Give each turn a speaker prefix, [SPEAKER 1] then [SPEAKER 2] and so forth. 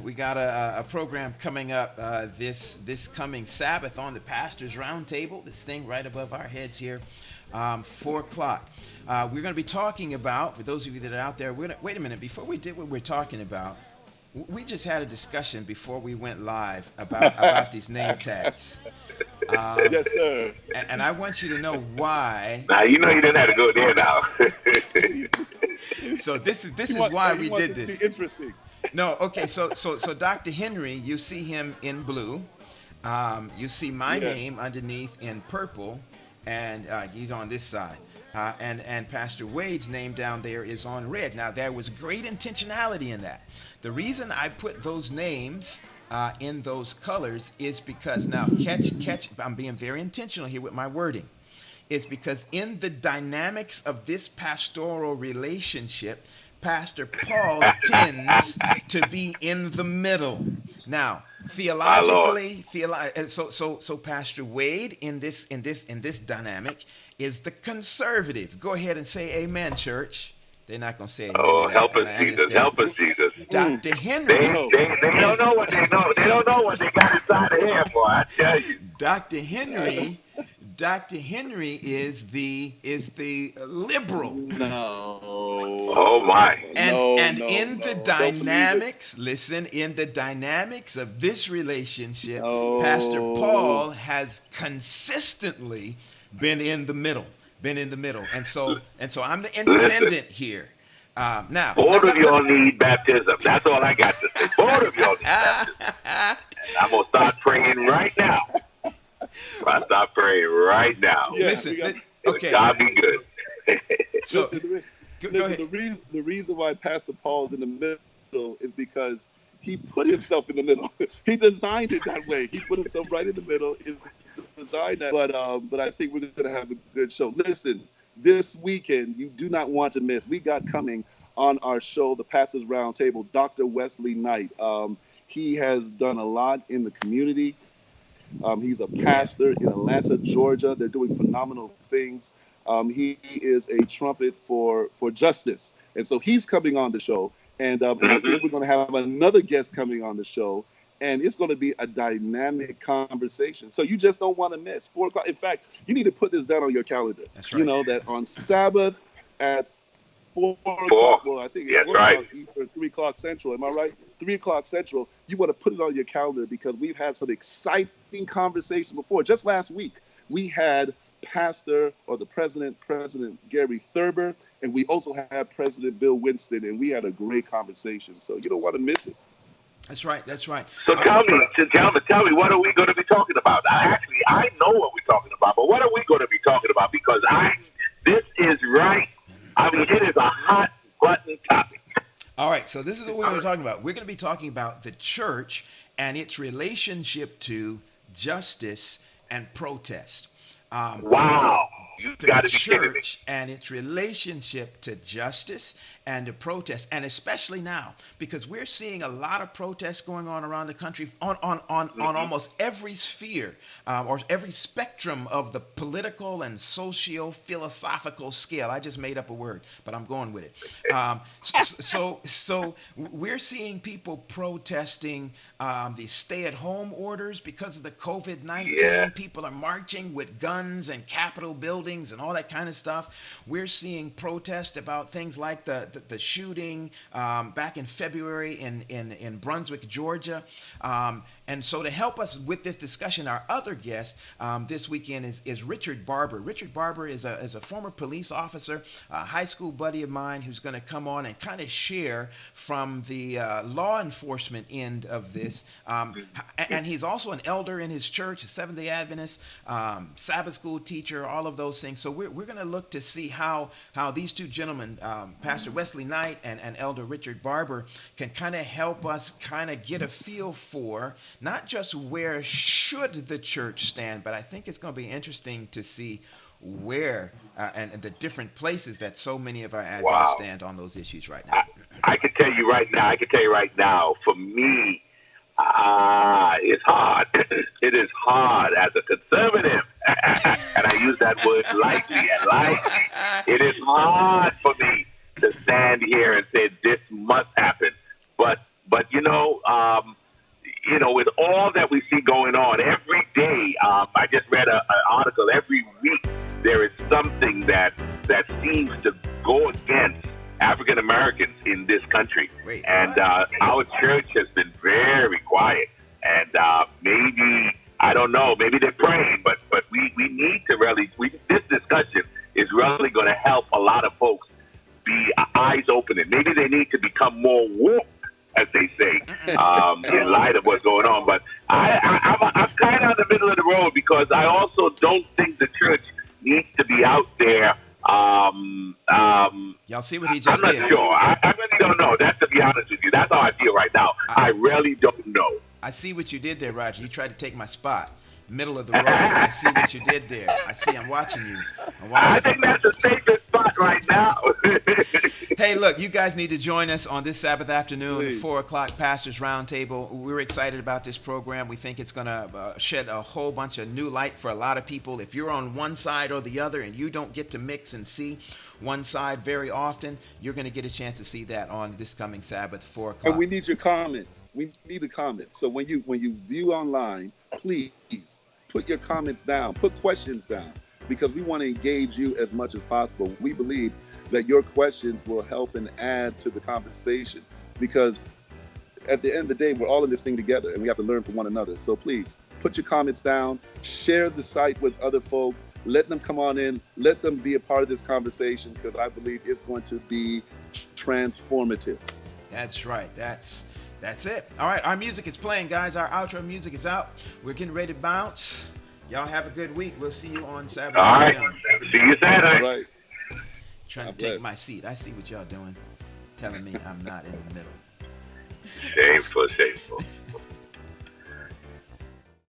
[SPEAKER 1] We got a program coming up this coming Sabbath on the Pastors Roundtable. This thing right above our heads here, 4 o'clock. We're going to be talking about, for those of you that are out there, wait a minute, before we did what we're talking about, we just had a discussion before we went live about these name tags.
[SPEAKER 2] Yes, sir.
[SPEAKER 1] And I want you to know why.
[SPEAKER 3] Now you know you didn't have to go there now.
[SPEAKER 1] So this is why we did
[SPEAKER 2] this to
[SPEAKER 1] this.
[SPEAKER 2] be interesting.
[SPEAKER 1] No, okay. So Dr. Henry, you see him in blue. You see my name underneath in purple, and he's on this side. And Pastor Wade's name down there is on red. Now there was great intentionality in that. The reason I put those names in those colors is because now catch. I'm being very intentional here with my wording. It's because in the dynamics of this pastoral relationship, Pastor Paul tends to be in the middle. Now, theologically, so Pastor Wade in this dynamic is the conservative. Go ahead and say amen, church. They're not going to say amen.
[SPEAKER 3] Oh, help us, Jesus. Help us, Jesus.
[SPEAKER 1] Dr. Henry.
[SPEAKER 3] They don't know what they know. They don't know what they got inside of here, boy. I tell you.
[SPEAKER 1] Dr. Henry is the liberal.
[SPEAKER 2] No.
[SPEAKER 3] Oh my.
[SPEAKER 1] And in the dynamics, listen, in the dynamics of this relationship, Pastor Paul has consistently been in the middle. And so I'm the independent here. Now,
[SPEAKER 3] both of y'all need baptism. That's all I got to say. Both of y'all need baptism. And I'm going to start praying right now. I start praying right now.
[SPEAKER 2] Yeah,
[SPEAKER 1] listen, okay.
[SPEAKER 3] God be good.
[SPEAKER 1] So,
[SPEAKER 2] go ahead. The reason why Pastor Paul's in the middle is because he put himself in the middle. He designed it that way. He put himself right in the middle. He designed that. But I think we're going to have a good show. Listen, this weekend, you do not want to miss. We got coming on our show, the Pastors Roundtable, Dr. Wesley Knight. He has done a lot in the community. He's a pastor in Atlanta, Georgia. They're doing phenomenal things. He is a trumpet for justice. And so he's coming on the show. And I think we're going to have another guest coming on the show. And it's going to be a dynamic conversation. So you just don't want to miss 4 o'clock. In fact, you need to put this down on your calendar.
[SPEAKER 1] That's right.
[SPEAKER 2] You know, that on Sabbath at 4 o'clock, well, I think it's 4 o'clock Eastern, 3 o'clock Central. Am I right? 3 o'clock Central. You want to put it on your calendar because we've had some exciting conversations before. Just last week, we had President Gary Thurber, and we also had President Bill Winston, and we had a great conversation. So you don't want to miss it.
[SPEAKER 1] That's right.
[SPEAKER 3] So tell me, what are we going to be talking about? I know what we're talking about, but what are we going to be talking about? Because this is right. I mean, it is a hot button topic.
[SPEAKER 1] All right, so this is what we're going to be talking about. We're going to be talking about the church and its relationship to justice and protest.
[SPEAKER 3] Wow. You got to be kidding me.
[SPEAKER 1] Church and its relationship to justice and to protest, and especially now, because we're seeing a lot of protests going on around the country on almost every sphere or every spectrum of the political and socio-philosophical scale. I just made up a word, but I'm going with it. So we're seeing people protesting the stay-at-home orders because of the COVID-19.
[SPEAKER 3] Yeah.
[SPEAKER 1] People are marching with guns and Capitol buildings and all that kind of stuff. We're seeing protests about things like the shooting back in February in Brunswick, Georgia. And so to help us with this discussion, our other guest this weekend is Richard Barber. Richard Barber is a former police officer, a high school buddy of mine who's going to come on and kind of share from the law enforcement end of this. And he's also an elder in his church, a Seventh-day Adventist, Sabbath school teacher, all of those things. So we're going to look to see how these two gentlemen, Pastor Wesley Knight and Elder Richard Barber, can kind of help us kind of get a feel for not just where should the church stand, but I think it's going to be interesting to see where and the different places that so many of our Adventists stand on those issues right now.
[SPEAKER 3] I can tell you right now, for me, it's hard. It is hard as a conservative, and I use that word lightly and lightly. It is hard for me to stand here and say this must happen, but But with all that we see going on every day, I just read an article. Every week there is something that seems to go against African Americans in this country.
[SPEAKER 1] Wait,
[SPEAKER 3] and our church has been very quiet. And maybe, I don't know, maybe they're praying, but we need to really, this discussion is really going to help a lot of folks be eyes opening. Maybe they need to become more woke, as they say, in light of what's going on. But I'm kind of in the middle of the road, because I also don't think the church needs to be out there.
[SPEAKER 1] Y'all see what he just
[SPEAKER 3] I'm
[SPEAKER 1] did?
[SPEAKER 3] not sure. I really don't know. That's, to be honest with you. That's how I feel right now. I really don't know.
[SPEAKER 1] I see what you did there, Roger. You tried to take my spot. Middle of the road. I see what you did there. I'm watching you.
[SPEAKER 3] I think that's the safest spot right now.
[SPEAKER 1] Hey, look, you guys need to join us on this Sabbath afternoon,
[SPEAKER 2] Please.
[SPEAKER 1] 4 o'clock Pastors Roundtable. We're excited about this program. We think it's going to shed a whole bunch of new light for a lot of people. If you're on one side or the other and you don't get to mix and see one side very often, you're going to get a chance to see that on this coming Sabbath, 4 o'clock.
[SPEAKER 2] And we need your comments. We need the comments. So when you view online, please put your comments down, put questions down, because we want to engage you as much as possible. We believe that your questions will help and add to the conversation, because at the end of the day, we're all in this thing together and we have to learn from one another. So please put your comments down, share the site with other folk, let them come on in, let them be a part of this conversation, because I believe it's going to be transformative.
[SPEAKER 1] That's right. That's it. All right, our music is playing, guys. Our outro music is out. We're getting ready to bounce. Y'all have a good week. We'll see you on Sabbath.
[SPEAKER 3] All right. See you Saturday.
[SPEAKER 2] All right.
[SPEAKER 1] Trying to take my seat. I see what y'all doing. Telling me I'm not in the middle.
[SPEAKER 3] Shameful, shameful.